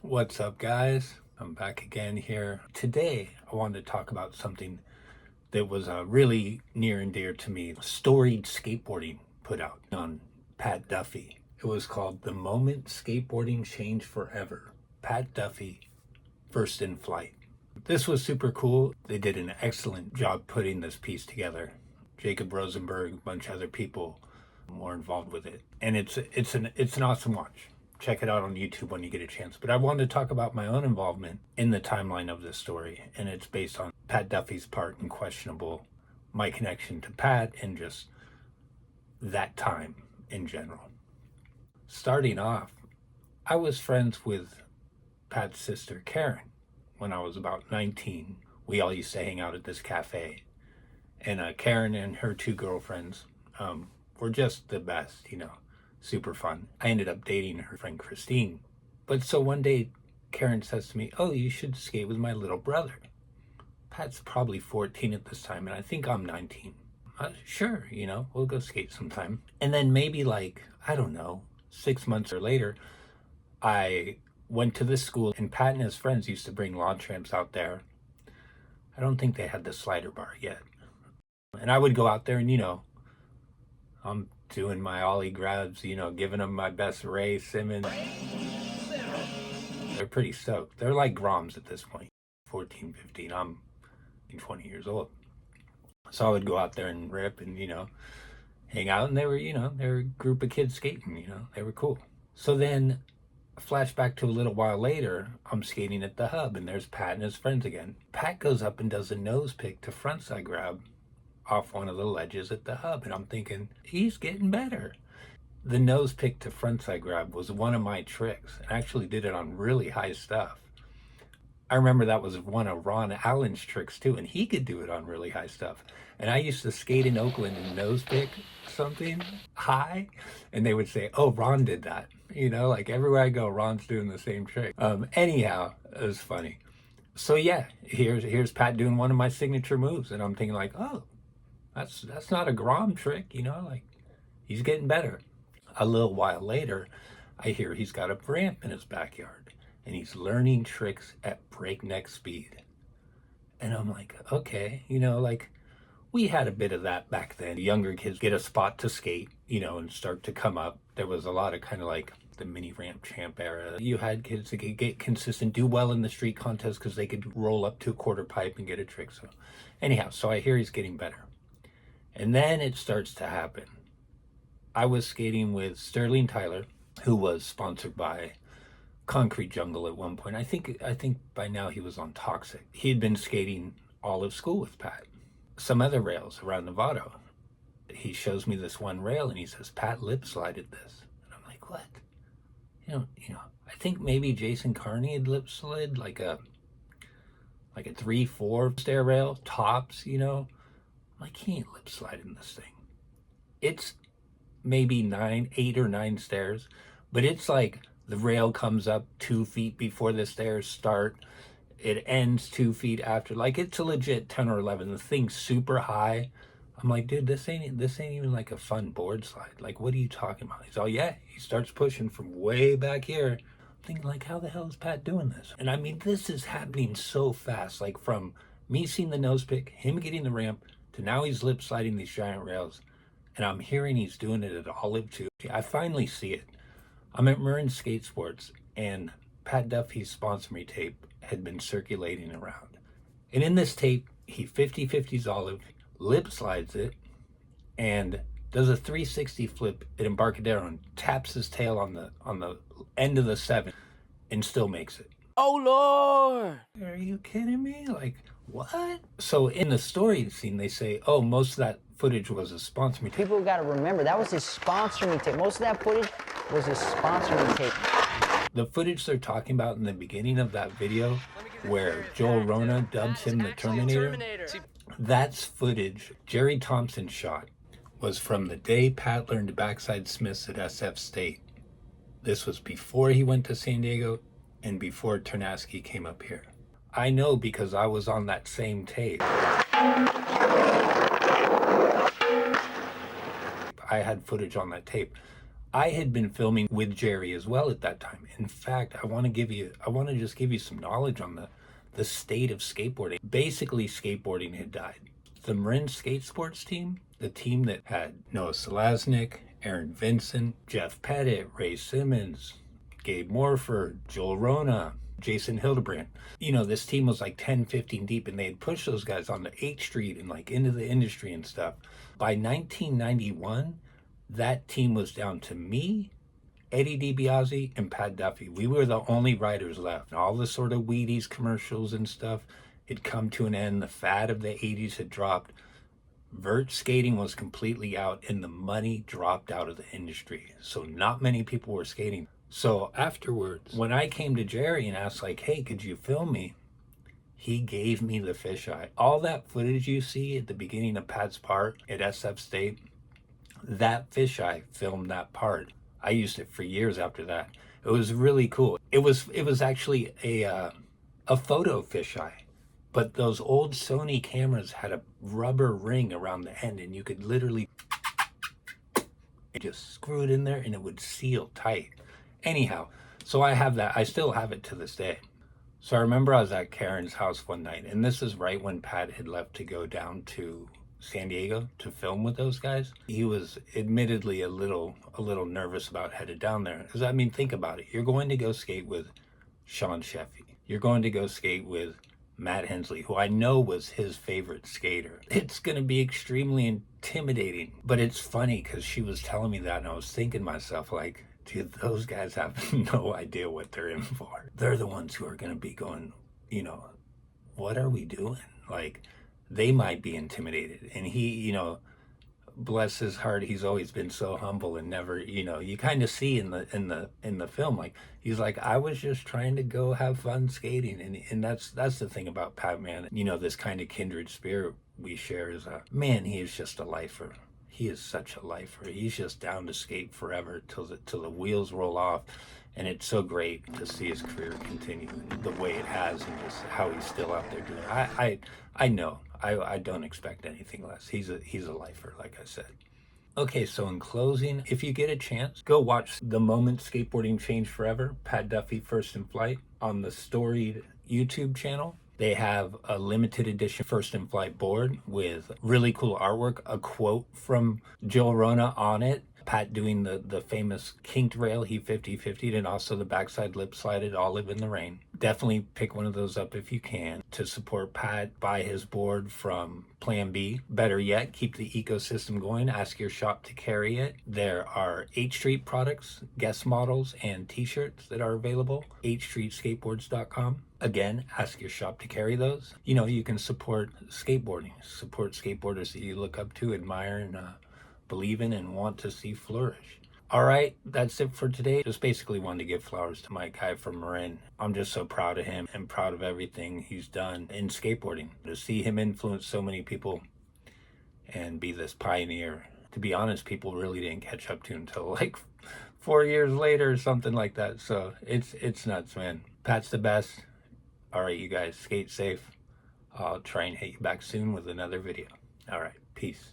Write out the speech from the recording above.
What's up, guys? I'm back again here. Today, I wanted to talk about something that was really near and dear to me. Storied Skateboarding put out on Pat Duffy. It was called The Moment Skateboarding Changed Forever. Pat Duffy First In Flight. This was super cool. They did an excellent job putting this piece together. Jacob Rosenberg, a bunch of other people more involved with it. And it's an awesome watch. Check it out on YouTube when you get a chance. But I wanted to talk about my own involvement in the timeline of this story. And it's based on Pat Duffy's part in Questionable, my connection to Pat, and just that time in general. Starting off, I was friends with Pat's sister, Karen, when I was about 19. We all used to hang out at this cafe. And Karen and her two girlfriends were just the best, super fun. I ended up dating her friend Christine. But so one day, Karen says to me, "Oh, you should skate with my little brother." Pat's probably 14 at this time, and I think I'm 19. Sure, we'll go skate sometime. And then maybe I don't know, 6 months or later, I went to this school, and Pat and his friends used to bring launch ramps out there. I don't think they had the slider bar yet. And I would go out there and, I'm doing my ollie grabs, giving them my best Ray Simmons. They're pretty stoked. They're like Groms at this point, 14, 15. I'm 20 years old. So I would go out there and rip and, hang out. And they were, they were a group of kids skating, they were cool. So then flashback to a little while later, I'm skating at the hub and there's Pat and his friends again. Pat goes up and does a nose pick to frontside grab off one of the ledges at the hub, and I'm thinking, he's getting better. The nose pick to frontside grab was one of my tricks, and I actually did it on really high stuff. I remember that was one of Ron Allen's tricks too, and he could do it on really high stuff. And I used to skate in Oakland and nose pick something high, and they would say, "Oh, Ron did that." Everywhere I go, Ron's doing the same trick. Anyhow, it was funny. So yeah, here's Pat doing one of my signature moves, and I'm thinking oh, that's not a Grom trick, he's getting better. A little while later, I hear he's got a ramp in his backyard and he's learning tricks at breakneck speed. And I'm like, okay, we had a bit of that back then. Younger kids get a spot to skate, and start to come up. There was a lot of kind of the mini ramp champ era. You had kids that could get consistent, do well in the street contest because they could roll up to a quarter pipe and get a trick. So anyhow, so I hear he's getting better. And then it starts to happen. I was skating with Sterling Tyler, who was sponsored by Concrete Jungle at one point. I think by now he was on Toxic. He had been skating all of school with Pat. Some other rails around Novato. He shows me this one rail and he says, "Pat lip slided this." And I'm like, what? I think maybe Jason Carney had lip slid like a 3-4 stair rail, tops, he ain't lip sliding this thing. It's maybe 8 or 9 stairs, but it's the rail comes up 2 feet before the stairs start. It ends 2 feet after. It's a legit 10 or 11. The thing's super high. I'm like, dude, this ain't even a fun board slide. What are you talking about? He's all, yeah. He starts pushing from way back here. I'm thinking how the hell is Pat doing this? And I mean, this is happening so fast. From me seeing the nose pick, him getting the ramp, to now he's lip sliding these giant rails, and I'm hearing he's doing it at Olive too. I finally see it. I'm at Marin Skate Sports, and Pat Duffy's sponsor me tape had been circulating around. And in this tape, he 50-50s Olive, lip slides it, and does a 360 flip at Embarcadero and taps his tail on the end of the 7 and still makes it. Oh, Lord! Are you kidding me? What? So in the story scene, they say, oh, most of that footage was a sponsor me tape. People got to remember, that was his sponsor me tape. Most of that footage was his sponsor me tape. The footage they're talking about in the beginning of that video, where Joel Rona dubs him the Terminator, that's footage Jerry Thompson shot. Was from the day Pat learned backside Smiths at SF State. This was before he went to San Diego and before Ternasky came up here. I know because I was on that same tape. I had footage on that tape. I had been filming with Jerry as well at that time. In fact, I want to just give you some knowledge on the state of skateboarding. Basically, skateboarding had died. The Marin Skate Sports team, the team that had Noah Selaznick, Aaron Vincent, Jeff Pettit, Ray Simmons, Gabe Morford, Joel Rona, Jason Hildebrand. You know, this team was like 10, 15 deep, and they had pushed those guys onto 8th Street and like into the industry and stuff. By 1991, that team was down to me, Eddie DiBiase, and Pat Duffy. We were the only riders left. All the sort of Wheaties commercials and stuff had come to an end. The fad of the 80s had dropped. Vert skating was completely out, and the money dropped out of the industry. So not many people were skating. So afterwards, when I came to Jerry and asked, like, hey, could you film me? He gave me the fisheye. All that footage you see at the beginning of Pat's part at SF State, that fisheye filmed that part. I used it for years after that. It was really cool. It was actually a photo fisheye, but those old Sony cameras had a rubber ring around the end, and you could literally just screw it in there and it would seal tight. Anyhow, so I have that. I still have it to this day. So I remember I was at Karen's house one night, and this is right when Pat had left to go down to San Diego to film with those guys. He was admittedly a little nervous about headed down there. Because I mean, think about it. You're going to go skate with Sean Sheffy. You're going to go skate with Matt Hensley, who I know was his favorite skater. It's going to be extremely intimidating. But it's funny because she was telling me that, and I was thinking to myself, like, dude, those guys have no idea what they're in for. They're the ones who are going to be going, you know, what are we doing? Like, they might be intimidated. And he, you know, bless his heart, he's always been so humble and never, you know, you kind of see in the film, like, he's like, I was just trying to go have fun skating. And that's the thing about Pat, man. You know, this kind of kindred spirit we share is, man, he is just a lifer. He is such a lifer. He's just down to skate forever till the wheels roll off. And it's so great to see his career continue the way it has, and just how he's still out there doing it. I know. I don't expect anything less. He's a lifer, like I said. Okay, so in closing, if you get a chance, go watch the Moment Skateboarding Changed Forever, Pat Duffy First In Flight, on the Storied YouTube channel. They have a limited edition First In Flight board with really cool artwork, a quote from Joel Rona on it, Pat doing the famous kinked rail, he 50-50'd, and also the backside lip slided Olive in the Rain. Definitely pick one of those up if you can to support Pat. Buy his board from Plan B. Better yet, keep the ecosystem going. Ask your shop to carry it. There are 8th Street products, guest models, and t-shirts that are available. 8thstreetskateboards.com. Again, ask your shop to carry those. You know, you can support skateboarding, support skateboarders that you look up to, admire, and believe in and want to see flourish. All right, that's it for today. Just basically wanted to give flowers to my guy from Marin. I'm just so proud of him and proud of everything he's done in skateboarding. To see him influence so many people and be this pioneer. To be honest, people really didn't catch up to until like 4 years later or something like that. So it's nuts, man. Pat's the best. All right, you guys, skate safe. I'll try and hit you back soon with another video. All right, peace.